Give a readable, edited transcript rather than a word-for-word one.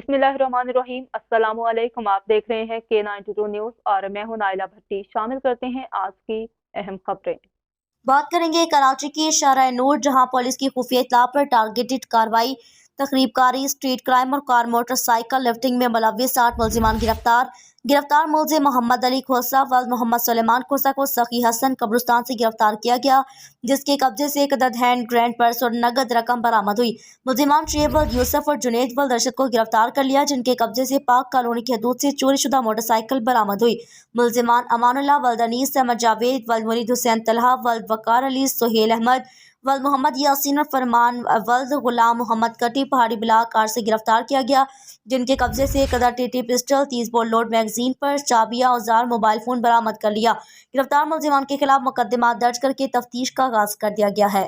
बिस्मिल्लाहिर्रहमानिर्रहीम। अस्सलामु अलैकुम। आप देख रहे हैं K92 न्यूज़ और मैं हूं नाइला भट्टी। शामिल करते हैं आज की अहम खबरें। बात करेंगे कराची की शाहराह नूर, जहां पुलिस की खुफिया इत्तला पर टारगेटेड कार्रवाई, तकरीबकारी, स्ट्रीट क्राइम और कार मोटरसाइकिल लिफ्टिंग में मुलव्विस 8 मुल्जिमान गिरफ्तार। गिरफ्तार मुल्जिम मोहम्मद अली खोसा वल्द मोहम्मद सुलेमान खोसा को सखी हसन कब्रिस्तान से गिरफ्तार किया गया, जिसके कब्जे से एक अदद हैंड ग्रेंड पर्स और नगद रकम बरामद हुई। मुल्जिमान शेब वल्द यूसुफ और जुनेद वल्द रशद को गिरफ्तार कर लिया, जिनके कब्जे से पाक कॉलोनी की हदूद से चोरी शुदा मोटरसाइकिल बरामद हुई। मुल्जिमान अमानुल्लाह वल्द अनीस अहमद जावेद वल्द मुरीद हुसैन तलहा वल्द वकार अली सुहेल अहमद वल्द मोहम्मद यासीन और फरमान वल्द गुलाम मोहम्मद कटी पहाड़ी बिला कार से गिरफ्तार किया गया, जिनके कब्जे से एक अदद TT pistol, 30 bore load magazine पर चाबियां, औजार, मोबाइल फोन बरामद कर लिया। गिरफ्तार मुल्जिमान के खिलाफ मुकदमा दर्ज करके तफ्तीश का आगाज कर दिया गया है।